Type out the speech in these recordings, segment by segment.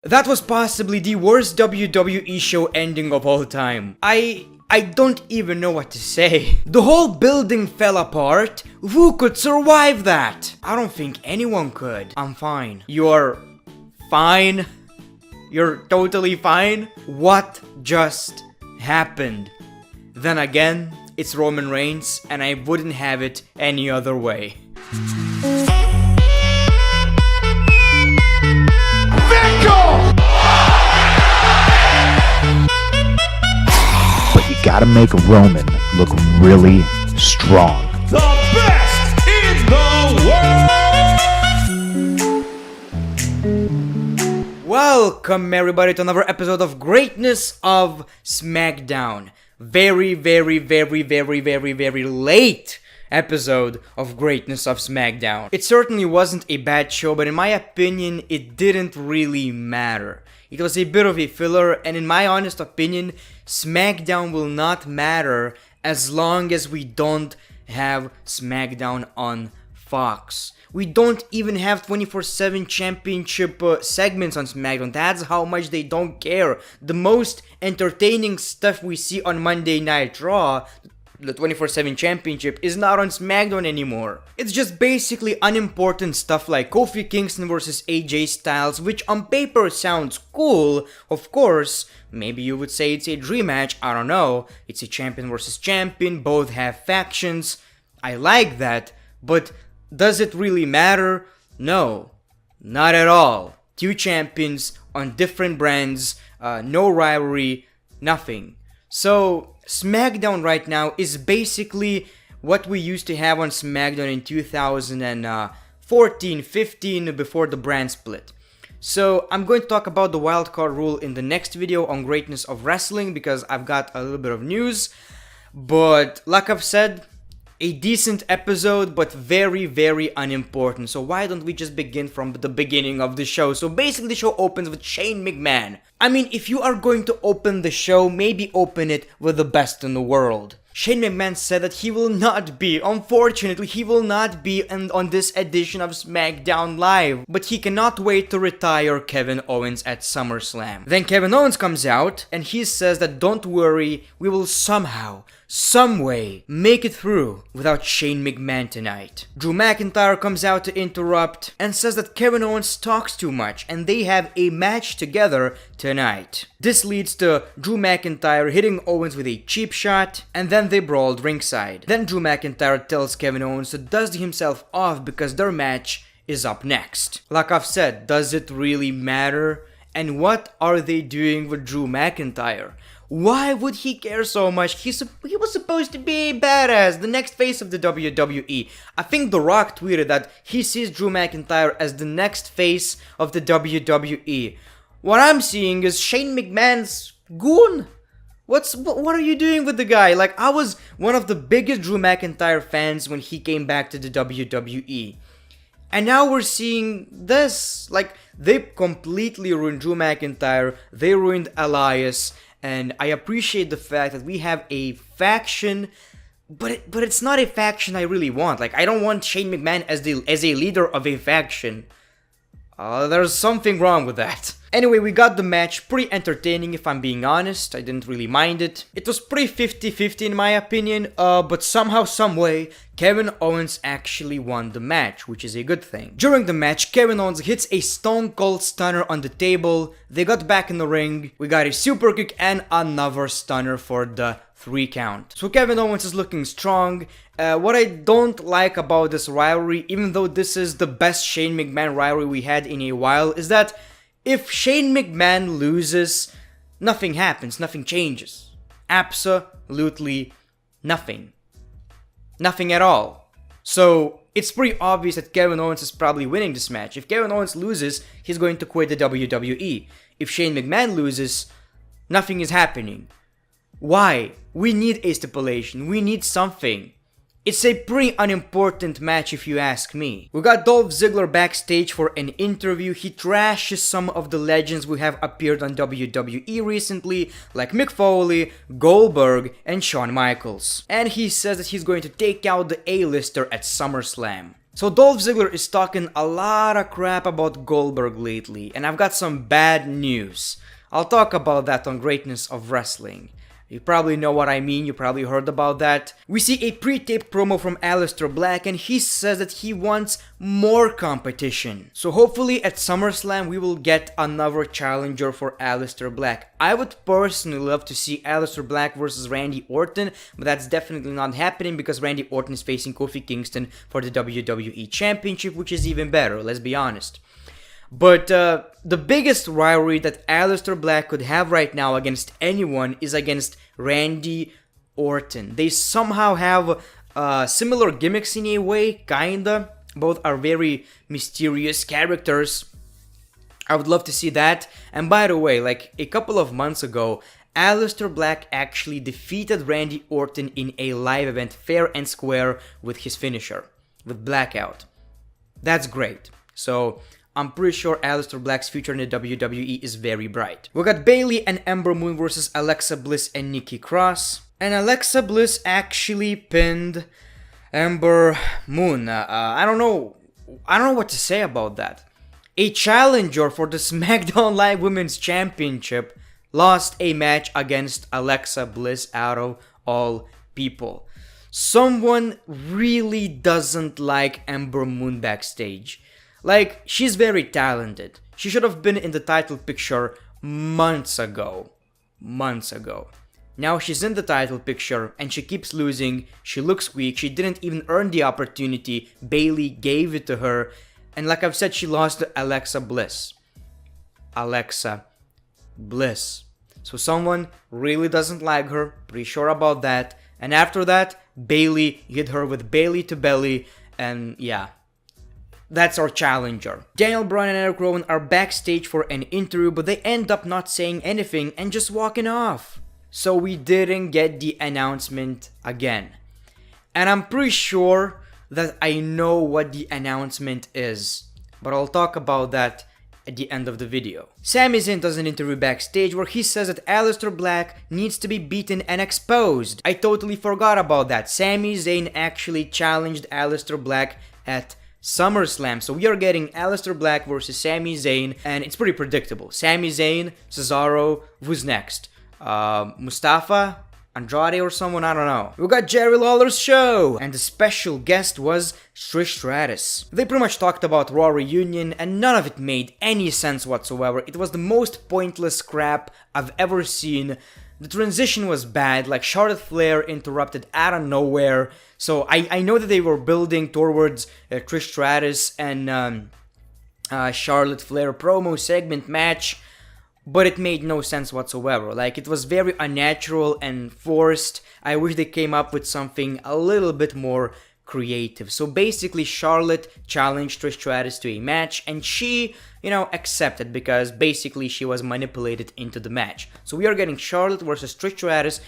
That was possibly the worst WWE show ending of all time. I don't even know what to say. The whole building fell apart. Who could survive that? I don't think anyone could. I'm fine. You're fine? You're totally fine? What just happened? Then again, it's Roman Reigns, and I wouldn't have it any other way. But you gotta make Roman look really strong. The best in the world! Welcome everybody to another episode of Greatness of SmackDown. Very late episode of Greatness of SmackDown. It certainly wasn't a bad show, but in my opinion, it didn't really matter. It was a bit of a filler, and in my honest opinion, SmackDown will not matter as long as we don't have SmackDown on Fox. We don't even have 24/7 championship segments on SmackDown. That's how much they don't care. The most entertaining stuff we see on Monday Night Raw, the 24/7 championship, is not on SmackDown anymore. It's just basically unimportant stuff like Kofi Kingston versus AJ Styles, which on paper sounds cool. Of course, maybe you would say it's a dream match, I don't know. It's a champion versus champion, both have factions. I like that, but does it really matter? No, not at all. Two champions on different brands, no rivalry, nothing. So, SmackDown right now is basically what we used to have on SmackDown in 2014-15 before the brand split. So, I'm going to talk about the wildcard rule in the next video on Greatness of Wrestling because I've got a little bit of news. But, like I've said, a decent episode, but very unimportant. So why don't we just begin from the beginning of the show? So basically the show opens with Shane McMahon. I mean, if you are going to open the show, maybe open it with the best in the world. Shane McMahon said that he will not be, unfortunately, he will not be on this edition of SmackDown Live. But he cannot wait to retire Kevin Owens at SummerSlam. Then Kevin Owens comes out and he says that don't worry, we will somehow, some way, make it through without Shane McMahon tonight. Drew McIntyre comes out to interrupt and says that Kevin Owens talks too much and they have a match together tonight. This leads to Drew McIntyre hitting Owens with a cheap shot, and then they brawled ringside. Then Drew McIntyre tells Kevin Owens to dust himself off because their match is up next. Like I've said, does it really matter? And what are they doing with Drew McIntyre? Why would he care so much? He was supposed to be a badass, the next face of the WWE. I think The Rock tweeted that he sees Drew McIntyre as the next face of the WWE. What I'm seeing is Shane McMahon's goon. What are you doing with the guy? Like, I was one of the biggest Drew McIntyre fans when he came back to the WWE. And now we're seeing this. Like, they completely ruined Drew McIntyre. They ruined Elias. And I appreciate the fact that we have a faction, but it's not a faction I really want. Like, I don't want Shane McMahon as a leader of a faction. There's something wrong with that. Anyway, we got the match, pretty entertaining if I'm being honest. I didn't really mind it. It was pretty 50-50 in my opinion, but somehow, someway, Kevin Owens actually won the match, which is a good thing. During the match, Kevin Owens hits a Stone Cold Stunner on the table. They got back in the ring. We got a super kick and another stunner for the 3 count. So Kevin Owens is looking strong. What I don't like about this rivalry, even though this is the best Shane McMahon rivalry we had in a while, is that if Shane McMahon loses, nothing happens, nothing changes. Absolutely nothing. Nothing at all. So it's pretty obvious that Kevin Owens is probably winning this match. If Kevin Owens loses, he's going to quit the WWE. If Shane McMahon loses, nothing is happening. Why? We need a stipulation. We need something. It's a pretty unimportant match if you ask me. We got Dolph Ziggler backstage for an interview. He trashes some of the legends who have appeared on WWE recently, like Mick Foley, Goldberg, and Shawn Michaels. And he says that he's going to take out the A-lister at SummerSlam. So Dolph Ziggler is talking a lot of crap about Goldberg lately, and I've got some bad news. I'll talk about that on Greatness of Wrestling. You probably know what I mean, you probably heard about that. We see a pre-taped promo from Alistair Black and he says that he wants more competition. So hopefully at SummerSlam we will get another challenger for Alistair Black. I would personally love to see Alistair Black versus Randy Orton, but that's definitely not happening because Randy Orton is facing Kofi Kingston for the WWE Championship, which is even better, let's be honest. But the biggest rivalry that Alistair Black could have right now against anyone is against Randy Orton. They somehow have similar gimmicks in a way, kinda. Both are very mysterious characters. I would love to see that. And by the way, like a couple of months ago, Alistair Black actually defeated Randy Orton in a live event, fair and square, with his finisher, with Blackout. That's great. So I'm pretty sure Alistair Black's future in the WWE is very bright. We got Bayley and Ember Moon versus Alexa Bliss and Nikki Cross. And Alexa Bliss actually pinned Ember Moon. I don't know what to say about that. A challenger for the SmackDown Live Women's Championship lost a match against Alexa Bliss out of all people. Someone really doesn't like Ember Moon backstage. Like, she's very talented. She should have been in the title picture months ago. Now she's in the title picture and she keeps losing. She looks weak. She didn't even earn the opportunity. Bayley gave it to her. And like I've said, she lost to Alexa Bliss. Alexa Bliss. So someone really doesn't like her. Pretty sure about that. And after that, Bayley hit her with Bayley to belly. And yeah. That's our challenger. Daniel Bryan and Eric Rowan are backstage for an interview, but they end up not saying anything and just walking off. So we didn't get the announcement again. And I'm pretty sure that I know what the announcement is, but I'll talk about that at the end of the video. Sami Zayn does an interview backstage where he says that Alistair Black needs to be beaten and exposed. I totally forgot about that. Sami Zayn actually challenged Alistair Black at SummerSlam. So we are getting Alistair Black versus Sami Zayn, and it's pretty predictable. Sami Zayn, Cesaro, who's next? Mustafa? Andrade or someone? I don't know. We got Jerry Lawler's show, and the special guest was Trish Stratus. They pretty much talked about Raw Reunion, and none of it made any sense whatsoever. It was the most pointless crap I've ever seen. The transition was bad, like Charlotte Flair interrupted out of nowhere. So I know that they were building towards Trish Stratus and Charlotte Flair promo segment match, but it made no sense whatsoever. Like, it was very unnatural and forced. I wish they came up with something a little bit more creative. So basically, Charlotte challenged Trish Stratus to a match, and she, accepted because basically she was manipulated into the match. So we are getting Charlotte versus Trish Stratus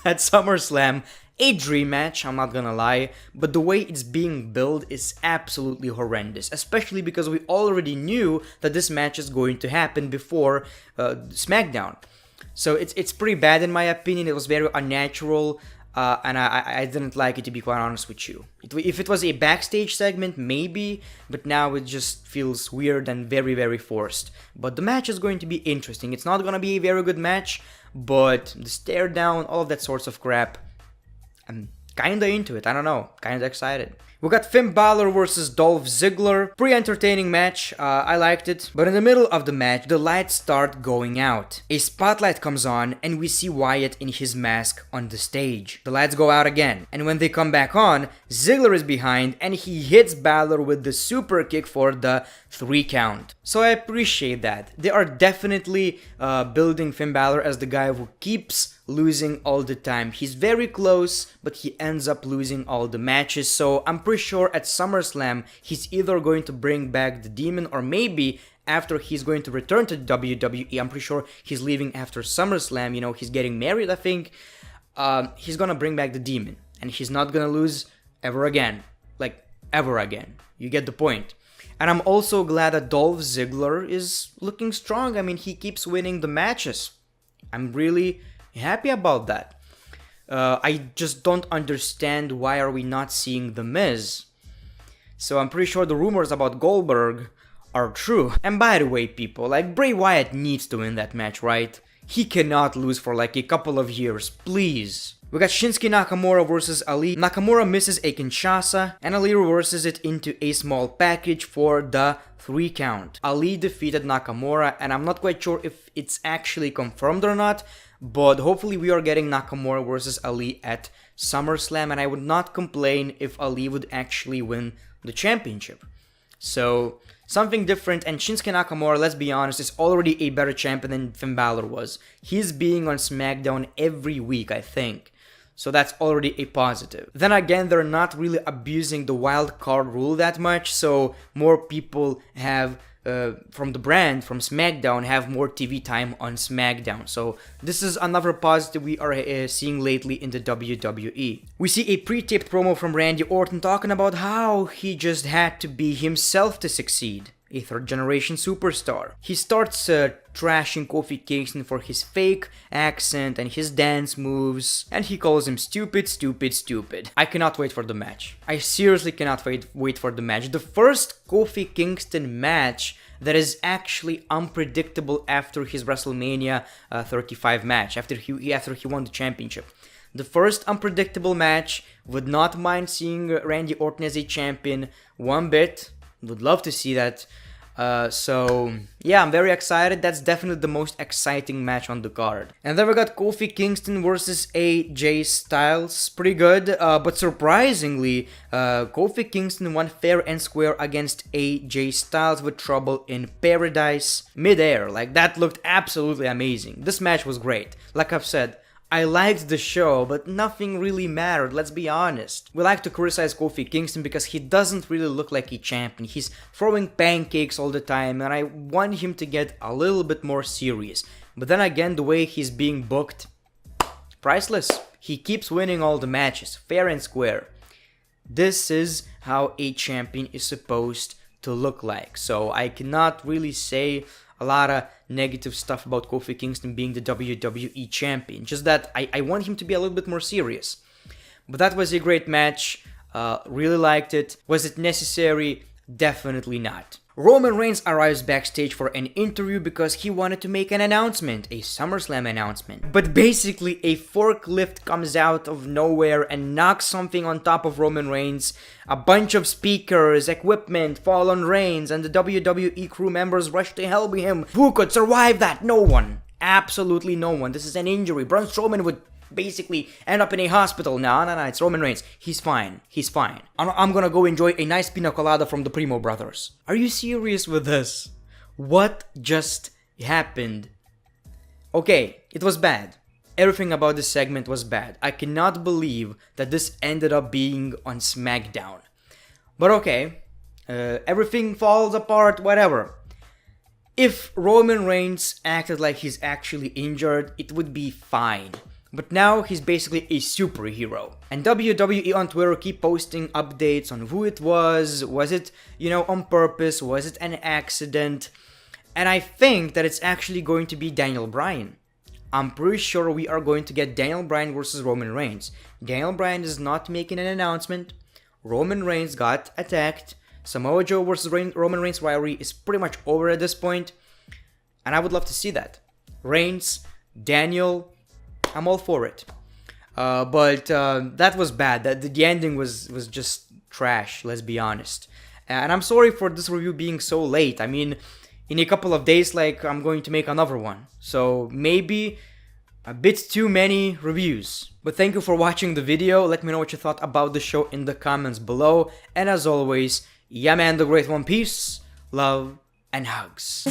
at SummerSlam. A dream match, I'm not gonna lie, but the way it's being billed is absolutely horrendous, especially because we already knew that this match is going to happen before SmackDown. So it's pretty bad in my opinion. It was very unnatural, and I didn't like it, to be quite honest with you. If it was a backstage segment, maybe, but now it just feels weird and very, very forced. But the match is going to be interesting. It's not gonna be a very good match, but the stare down, all of that sorts of crap, I'm kinda into it. I don't know, kinda excited. We got Finn Balor versus Dolph Ziggler. Pretty entertaining match. I liked it. But in the middle of the match, the lights start going out. A spotlight comes on and we see Wyatt in his mask on the stage. The lights go out again. And when they come back on, Ziggler is behind and he hits Balor with the super kick for the 3 count. So I appreciate that. They are definitely building Finn Balor as the guy who keeps losing all the time. He's very close, but he ends up losing all the matches. So I'm pretty sure at SummerSlam, he's either going to bring back the Demon, or maybe after he's going to return to WWE. I'm pretty sure he's leaving after SummerSlam. He's getting married, I think. He's gonna bring back the Demon, and he's not gonna lose ever again. Like, ever again. You get the point. And I'm also glad that Dolph Ziggler is looking strong. I mean, he keeps winning the matches. I'm really happy about that. I just don't understand why are we not seeing The Miz. So I'm pretty sure the rumors about Goldberg are true. And by the way, people, like, Bray Wyatt needs to win that match, right? He cannot lose for like a couple of years, please. We got Shinsuke Nakamura versus Ali. Nakamura misses a Kinshasa, and Ali reverses it into a small package for the 3 count. Ali defeated Nakamura, and I'm not quite sure if it's actually confirmed or not, but hopefully we are getting Nakamura versus Ali at SummerSlam, and I would not complain if Ali would actually win the championship. So, something different, and Shinsuke Nakamura, let's be honest, is already a better champion than Finn Balor was. He's being on SmackDown every week, I think. So that's already a positive. Then again, they're not really abusing the wild card rule that much, so more people have, from the brand, from SmackDown, have more TV time on SmackDown. So this is another positive we are seeing lately in the WWE. We see a pre-taped promo from Randy Orton talking about how he just had to be himself to succeed. A third-generation superstar. He starts trashing Kofi Kingston for his fake accent and his dance moves, and he calls him stupid, stupid, stupid. I cannot wait for the match. I seriously cannot wait for the match. The first Kofi Kingston match that is actually unpredictable after his WrestleMania 35 match, after he won the championship. The first unpredictable match. Would not mind seeing Randy Orton as a champion one bit. Would love to see that. So yeah, I'm very excited. That's definitely the most exciting match on the card. And then we got Kofi Kingston versus AJ Styles. Pretty good, but surprisingly, Kofi Kingston won fair and square against AJ Styles with Trouble in Paradise midair. Like, that looked absolutely amazing. This match was great. Like I've said, I liked the show, but nothing really mattered, let's be honest. We like to criticize Kofi Kingston because he doesn't really look like a champion. He's throwing pancakes all the time, and I want him to get a little bit more serious. But then again, the way he's being booked, priceless. He keeps winning all the matches, fair and square. This is how a champion is supposed to look like. So I cannot really say a lot of negative stuff about Kofi Kingston being the WWE champion. Just that I want him to be a little bit more serious. But that was a great match. Really liked it. Was it necessary? Definitely not. Roman Reigns arrives backstage for an interview because he wanted to make an announcement, a SummerSlam announcement. But basically, a forklift comes out of nowhere and knocks something on top of Roman Reigns. A bunch of speakers, equipment fall on Reigns, and the WWE crew members rush to help him. Who could survive that? No one. Absolutely no one. This is an injury. Braun Strowman would basically end up in a hospital. No, it's Roman Reigns. He's fine. I'm gonna go enjoy a nice pina colada from the Primo brothers. Are you serious with this? What just happened? Okay, it was bad. Everything about this segment was bad. I cannot believe that this ended up being on SmackDown. But okay, everything falls apart, whatever. If Roman Reigns acted like he's actually injured, it would be fine. But now he's basically a superhero. And WWE on Twitter keep posting updates on who it was it, on purpose, was it an accident? And I think that it's actually going to be Daniel Bryan. I'm pretty sure we are going to get Daniel Bryan versus Roman Reigns. Daniel Bryan is not making an announcement. Roman Reigns got attacked. Samoa Joe versus Roman Reigns rivalry is pretty much over at this point. And I would love to see that. Reigns, Daniel, I'm all for it. But that was bad. The ending was just trash, let's be honest. And I'm sorry for this review being so late. I mean, in a couple of days, I'm going to make another one. So maybe a bit too many reviews. But thank you for watching the video. Let me know what you thought about the show in the comments below. And as always, yeah man, the great one. Peace, love, and hugs.